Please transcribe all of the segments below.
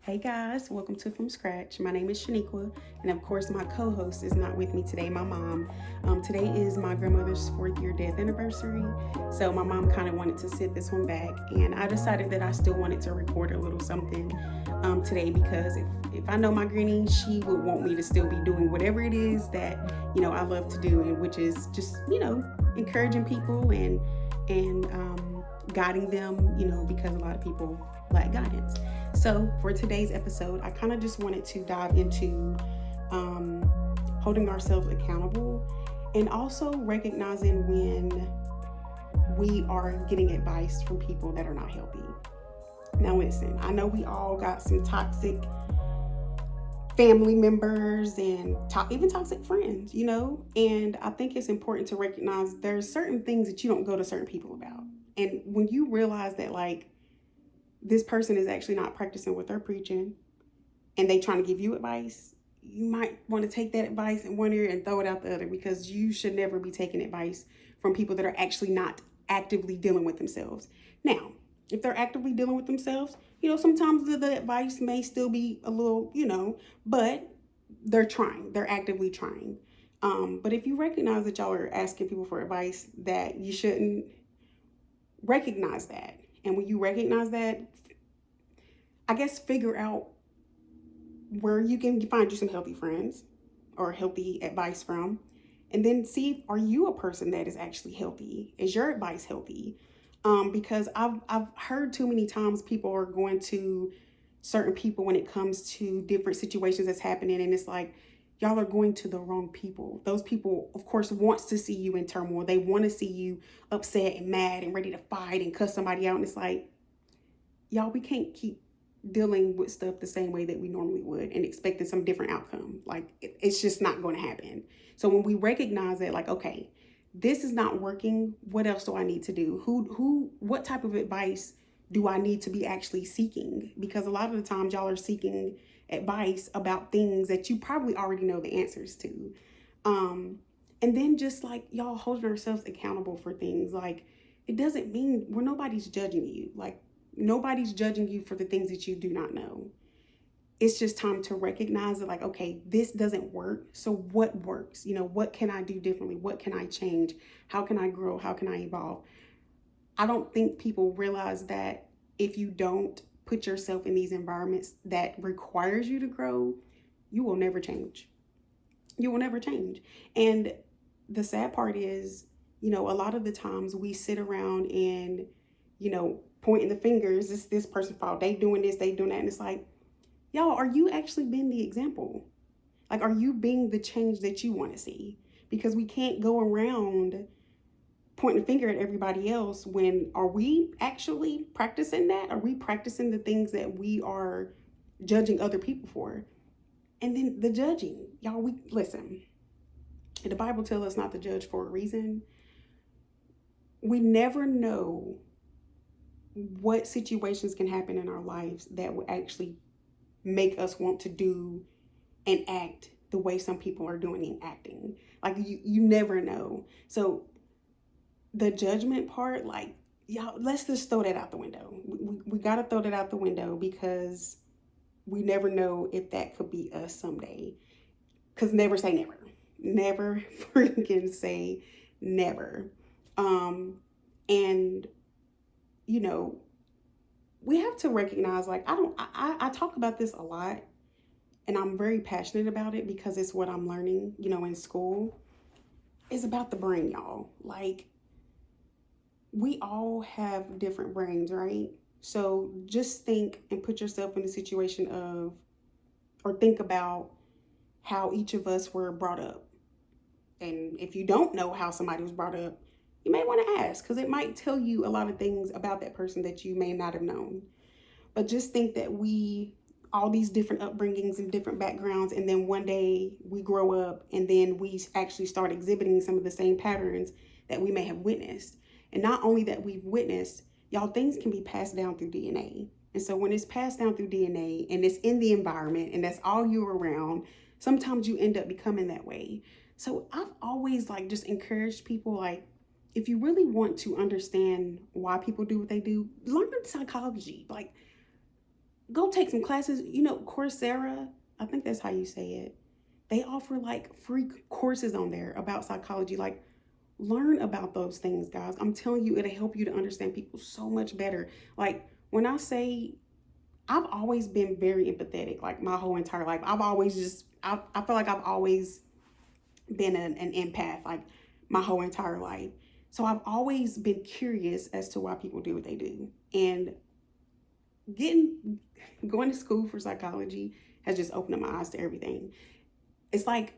Hey guys, welcome to From Scratch. My name is Shaniqua, and of course, my co host is not with me today, my mom. Today is my grandmother's 4th year death anniversary, so my mom kind of wanted to sit this one back, and I decided that I still wanted to record a little something today because if I know my granny, she would want me to still be doing whatever it is that I love to do, and which is just encouraging people and guiding them, because a lot of people lack guidance. So, for today's episode, I kind of just wanted to dive into um, holding ourselves accountable and also recognizing when we are getting advice from people that are not healthy. Now, listen, I know we all got some toxic family members and even toxic friends, and I think it's important to recognize there's certain things that you don't go to certain people about. And when you realize that, like, this person is actually not practicing what they're preaching and they trying to give you advice, you might want to take that advice in one ear and throw it out the other, because you should never be taking advice from people that are actually not actively dealing with themselves. Now, if they're actively dealing with themselves, sometimes the advice may still be a little, but they're actively trying. But if you recognize that y'all are asking people for advice that you shouldn't, recognize that. And when you recognize that, I guess figure out where you can find you some healthy friends or healthy advice from, and then see, are you a person that is actually healthy? Is your advice healthy? Because I've heard too many times people are going to certain people when it comes to different situations that's happening, and it's like, y'all are going to the wrong people. Those people, of course, wants to see you in turmoil. They want to see you upset and mad and ready to fight and cuss somebody out. And it's like, y'all, we can't keep dealing with stuff the same way that we normally would and expecting some different outcome. Like, it's just not going to happen. So when we recognize that, like, okay, this is not working, what else do I need to do? What type of advice do I need to be actually seeking? Because a lot of the times y'all are seeking advice about things that you probably already know the answers to. And then just like y'all holding ourselves accountable for things, like, it doesn't mean nobody's judging you. Like, nobody's judging you for the things that you do not know. It's just time to recognize that, like, okay, this doesn't work. So what works? What can I do differently? What can I change? How can I grow? How can I evolve? I don't think people realize that if you don't put yourself in these environments that requires you to grow, you will never change. You will never change. And the sad part is, a lot of the times we sit around and, pointing the fingers, it's this person's fault. They doing this, they doing that. And it's like, y'all, are you actually being the example? Like, are you being the change that you want to see? Because we can't go around pointing a finger at everybody else. When are we actually practicing that? Are we practicing the things that we are judging other people for? And then the judging, y'all, we listen. The Bible tells us not to judge for a reason. We never know what situations can happen in our lives that will actually make us want to do and act the way some people are doing and acting. Like, you never know. So the judgment part, like, y'all, let's just throw that out the window. We got to throw that out the window, because we never know if that could be us someday. Because never say never. Never freaking say never. And, we have to recognize, like, I talk about this a lot, and I'm very passionate about it because it's what I'm learning, in school. It's about the brain, y'all. Like, we all have different brains, right? So just think and put yourself in the situation of, or think about how each of us were brought up. And if you don't know how somebody was brought up, you may want to ask, because it might tell you a lot of things about that person that you may not have known. But just think that all these different upbringings and different backgrounds, and then one day we grow up and then we actually start exhibiting some of the same patterns that we may have witnessed. And not only that we've witnessed, y'all, things can be passed down through DNA. And so when it's passed down through DNA and it's in the environment and that's all you're around, sometimes you end up becoming that way. So I've always, like, just encouraged people, like, if you really want to understand why people do what they do, learn psychology. Like, go take some classes. You know, Coursera, I think that's how you say it. They offer like free courses on there about psychology. Like, learn about those things, guys. I'm telling you, it'll help you to understand people so much better. Like, when I say, I've always been very empathetic, like my whole entire life. I've always just, I feel like I've always been an empath, like my whole entire life. So I've always been curious as to why people do what they do. And going to school for psychology has just opened up my eyes to everything. It's like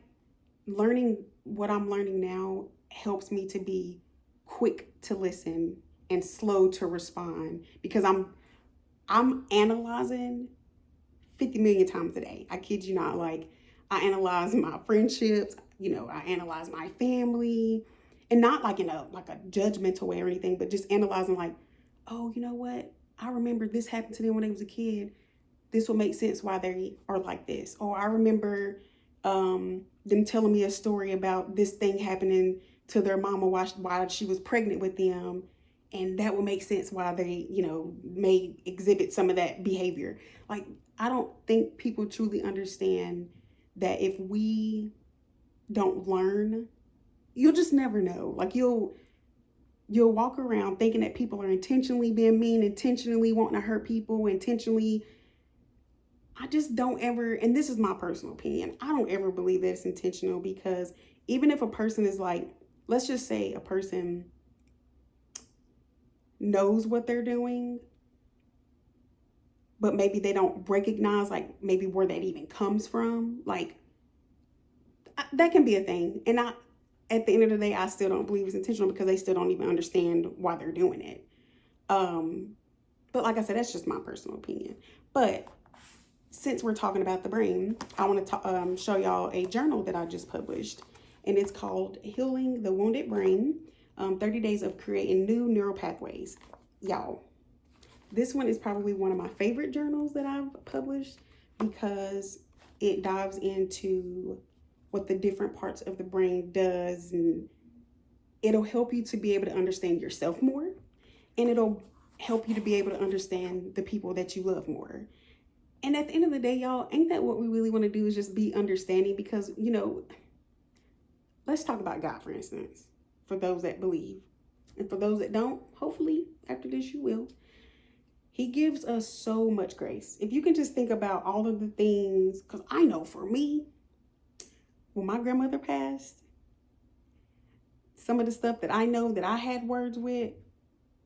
learning what I'm learning now helps me to be quick to listen and slow to respond, because I'm analyzing 50 million times a day. I kid you not. Like, I analyze my friendships, I analyze my family, and not like in a judgmental way or anything, but just analyzing like, oh, you know what? I remember this happened to them when they was a kid. This will make sense why they are like this. Or I remember them telling me a story about this thing happening to their mama while she was pregnant with them. And that would make sense why they, may exhibit some of that behavior. Like, I don't think people truly understand that if we don't learn, you'll just never know. Like, you'll walk around thinking that people are intentionally being mean, intentionally wanting to hurt people, intentionally. I just don't ever, and this is my personal opinion, I don't ever believe that it's intentional, because even if a person is like, let's just say a person knows what they're doing, but maybe they don't recognize like maybe where that even comes from. Like, that can be a thing. And at the end of the day, I still don't believe it's intentional, because they still don't even understand why they're doing it. But like I said, that's just my personal opinion. But since we're talking about the brain, I want to show y'all a journal that I just published, and it's called Healing the Wounded Brain, 30 Days of Creating New Neural Pathways. Y'all, this one is probably one of my favorite journals that I've published, because it dives into what the different parts of the brain does, and it'll help you to be able to understand yourself more, and it'll help you to be able to understand the people that you love more. And at the end of the day, y'all, ain't that what we really want to do, is just be understanding? Because, let's talk about God, for instance, for those that believe. And for those that don't, hopefully after this you will. He gives us so much grace. If you can just think about all of the things, because I know for me, when my grandmother passed, some of the stuff that I know that I had words with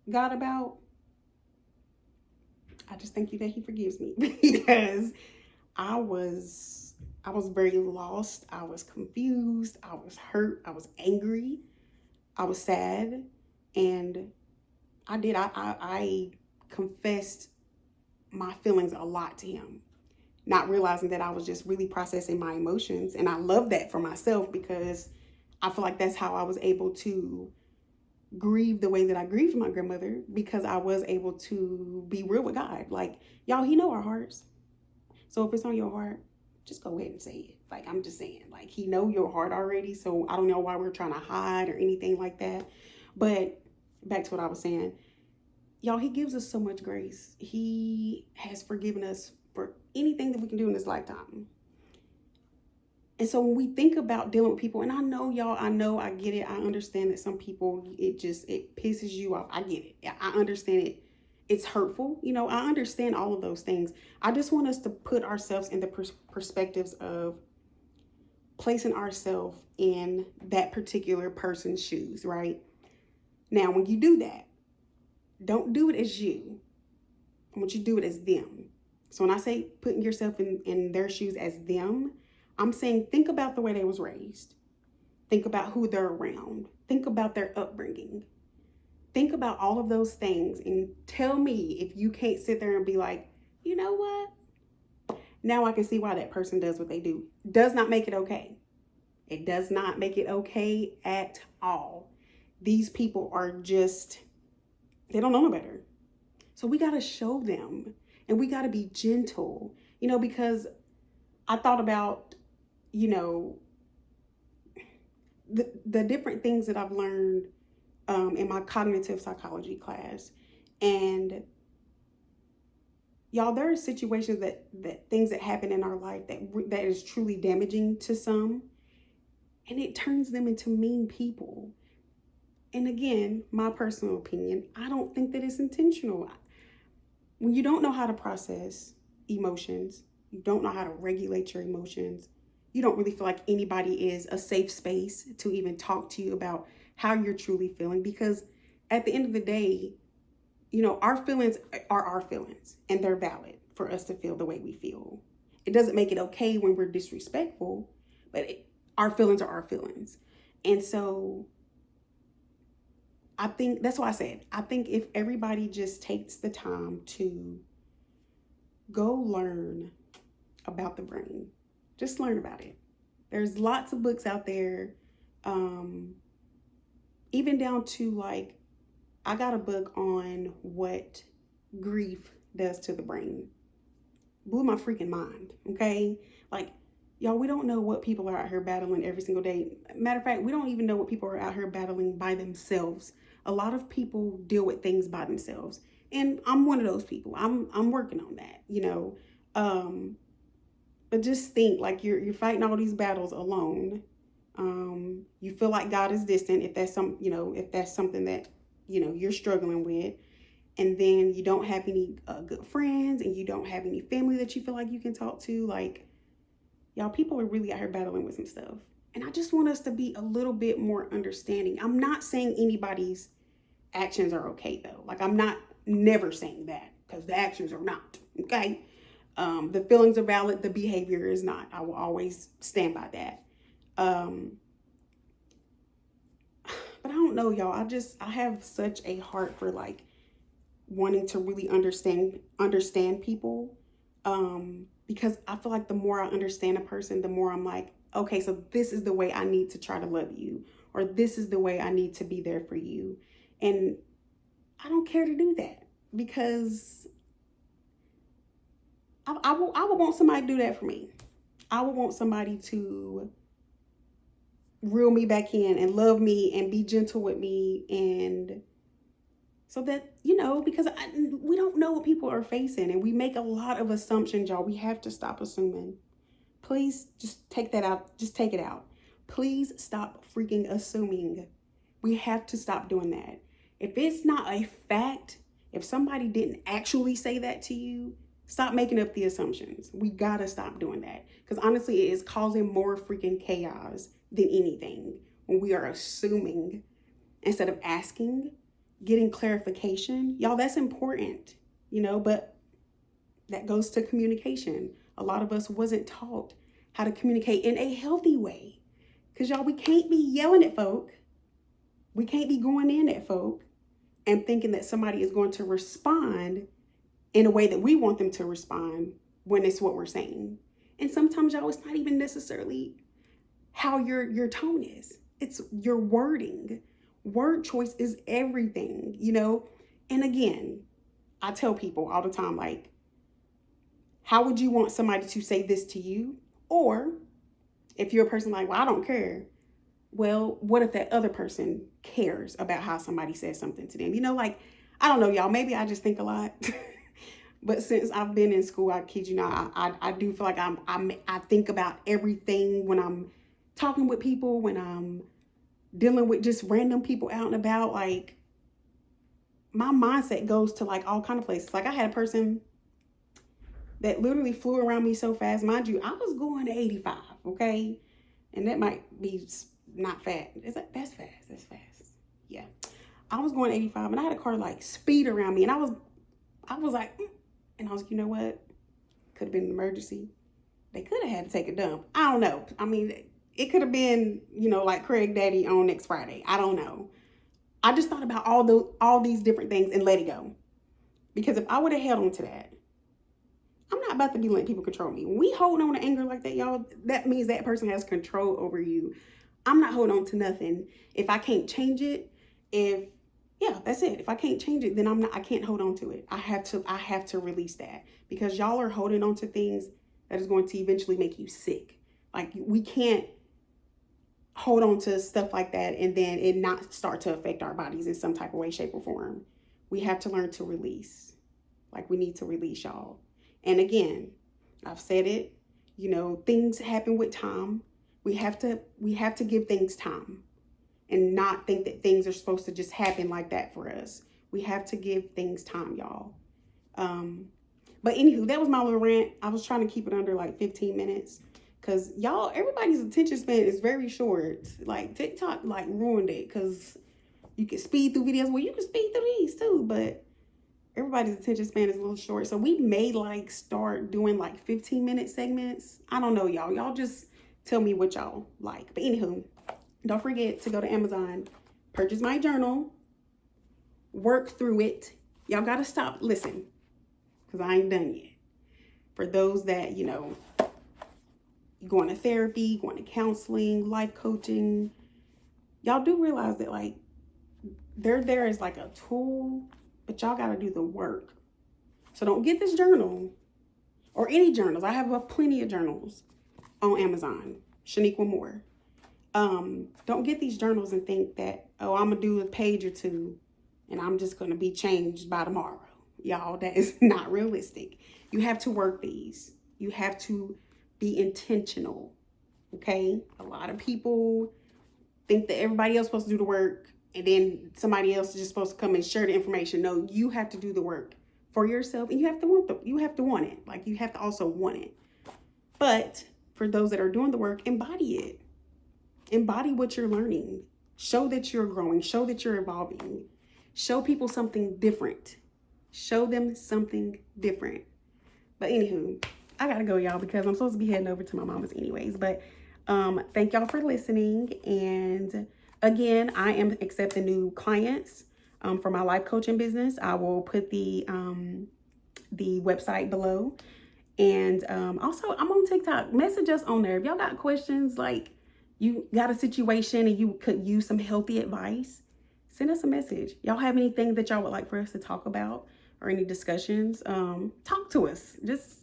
God about, I just thank you that he forgives me, because I was very lost. I was confused. I was hurt. I was angry. I was sad. And I confessed my feelings a lot to him, not realizing that I was just really processing my emotions. And I love that for myself, because I feel like that's how I was able to grieve the way that I grieved my grandmother, because I was able to be real with God. Like, y'all, he know our hearts. So if it's on your heart, just go ahead and say it. Like, I'm just saying, like, he know your heart already. So I don't know why we're trying to hide or anything like that. But back to what I was saying, y'all, he gives us so much grace. He has forgiven us for anything that we can do in this lifetime. And so when we think about dealing with people, and I know, y'all, I get it. I understand that some people, it pisses you off. I get it. I understand it. It's hurtful. I understand all of those things. I just want us to put ourselves in the perspectives of placing ourselves in that particular person's shoes, right? Now, when you do that, don't do it as you. I want you to do it as them. So when I say putting yourself in their shoes as them, I'm saying think about the way they was raised. Think about who they're around. Think about their upbringing. Think about all of those things, and tell me if you can't sit there and be like, you know what? Now I can see why that person does what they do. Does not make it okay. It does not make it okay at all. These people are just, they don't know no better. So we got to show them, and we got to be gentle, because I thought about, the different things that I've learned in my cognitive psychology class. And Y'all, there are situations that things that happen in our life that is truly damaging to some, and it turns them into mean people. And again, my personal opinion, I don't think that it's intentional. When you don't know how to process emotions, you don't know how to regulate your emotions, you don't really feel like anybody is a safe space to even talk to you about how you're truly feeling. Because at the end of the day, our feelings are our feelings and they're valid for us to feel the way we feel. It doesn't make it okay when we're disrespectful, but our feelings are our feelings. And so I think that's why I said, I think if everybody just takes the time to go learn about the brain, just learn about it. There's lots of books out there, even down to like, I got a book on what grief does to the brain. Blew my freaking mind, okay? Like, y'all, we don't know what people are out here battling every single day. Matter of fact, we don't even know what people are out here battling by themselves. A lot of people deal with things by themselves. And I'm one of those people. I'm working on that. But just think like you're fighting all these battles alone. You feel like God is distant if that's something that you're struggling with, and then you don't have any good friends, and you don't have any family that you feel like you can talk to. Like, y'all, people are really out here battling with some stuff, and I just want us to be a little bit more understanding. I'm not saying anybody's actions are okay though. Like, I'm not never saying that, because the actions are not okay. The feelings are valid, the behavior is not. I will always stand by that. But I don't know, y'all. I have such a heart for like wanting to really understand people. Because I feel like the more I understand a person, the more I'm like, okay, so this is the way I need to try to love you, or this is the way I need to be there for you. And I don't care to do that, because I would want somebody to do that for me. I would want somebody to reel me back in and love me and be gentle with me, and so that, because we don't know what people are facing, and we make a lot of assumptions, y'all. We have to stop assuming. Please just take that out. Just take it out. Please stop freaking assuming. We have to stop doing that. If it's not a fact, if somebody didn't actually say that to you, stop making up the assumptions. We gotta stop doing that, because honestly, it is causing more freaking chaos than anything when we are assuming instead of asking, getting clarification. Y'all, that's important, but that goes to communication. A lot of us wasn't taught how to communicate in a healthy way, because y'all, we can't be yelling at folk. We can't be going in at folk and thinking that somebody is going to respond in a way that we want them to respond when it's what we're saying. And sometimes, y'all, it's not even necessarily how your tone is. It's your wording. Word choice is everything, And again, I tell people all the time, like, how would you want somebody to say this to you? Or if you're a person like, well, I don't care. Well, what if that other person cares about how somebody says something to them? Like, I don't know, y'all. Maybe I just think a lot. But since I've been in school, I kid you not, I do feel like I think about everything when I'm talking with people, when I'm dealing with just random people out and about. Like, my mindset goes to like all kind of places. Like, I had a person that literally flew around me so fast. Mind you, I was going 85, okay? And that might be not fast. That's fast? That's fast. Yeah. I was going 85, and I had a car like speed around me, and I was like, and I was like, you know what? Could have been an emergency. They could have had to take a dump. I don't know. I mean, it could have been, like Craig Daddy on next Friday. I don't know. I just thought about all these different things and let it go. Because if I would have held on to that, I'm not about to be letting people control me. When we hold on to anger like that, y'all, that means that person has control over you. I'm not holding on to nothing. If I can't change it, that's it. If I can't change it, then I can't hold on to it. I have to release that, because y'all are holding on to things that is going to eventually make you sick. Like, we can't hold on to stuff like that and then it not start to affect our bodies in some type of way, shape, or form. We have to learn to release. Like, we need to release y'all. And again, I've said it, you know, things happen with time. We have to give things time and not think that things are supposed to just happen like that for us. We have to give things time, y'all. But anywho, that was my little rant. I was trying to keep it under like 15 minutes because y'all, everybody's attention span is very short. Like, TikTok like ruined it because you can speed through videos. Well, you can speed through these too, but everybody's attention span is a little short. So we may like start doing like 15-minute segments. I don't know, y'all. Y'all just tell me what y'all like. But anywho, don't forget to go to Amazon, purchase my journal, work through it. Y'all got to stop. Listen, because I ain't done yet. For those that, you know, going to therapy, going to counseling, life coaching, y'all do realize that like they're there as like a tool, but y'all got to do the work. So don't get this journal or any journals. I have plenty of journals on Amazon. Shaniqua Moore. Don't get these journals and think that, oh, I'm going to do a page or two and I'm just going to be changed by tomorrow. Y'all, that is not realistic. You have to work these. You have to be intentional. Okay? A lot of people think that everybody else is supposed to do the work and then somebody else is just supposed to come and share the information. No, you have to do the work for yourself, and you have to want it. Like, you have to also want it. But for those that are doing the work, embody it. Embody what you're learning. Show that you're growing. Show that you're evolving. Show people something different. Show them something different. But anywho, I gotta go, y'all, because I'm supposed to be heading over to my mama's anyways. But thank y'all for listening. And again, I am accepting new clients for my life coaching business. I will put the website below. And also, I'm on TikTok. Message us on there. If y'all got questions, like you got a situation and you could use some healthy advice, send us a message. Y'all have anything that y'all would like for us to talk about or any discussions? Talk to us. Just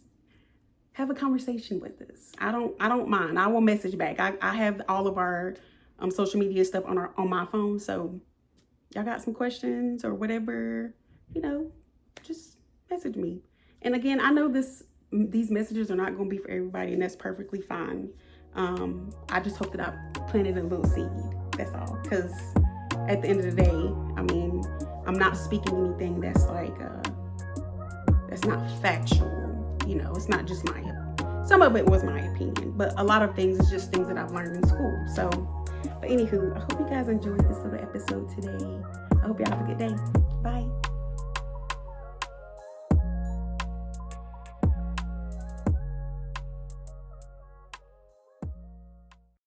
have a conversation with us. I don't mind. I will message back. I have all of our social media stuff on my phone. So y'all got some questions or whatever, you know, just message me. And again, I know these messages are not going to be for everybody, and that's perfectly fine. I just hope that I planted a little seed. That's all. Because at the end of the day, I mean, I'm not speaking anything that's like, that's not factual. You know, it's not just some of it was my opinion, but a lot of things is just things that I've learned in school. So, but anywho, I hope you guys enjoyed this little episode today. I hope y'all have a good day. Bye.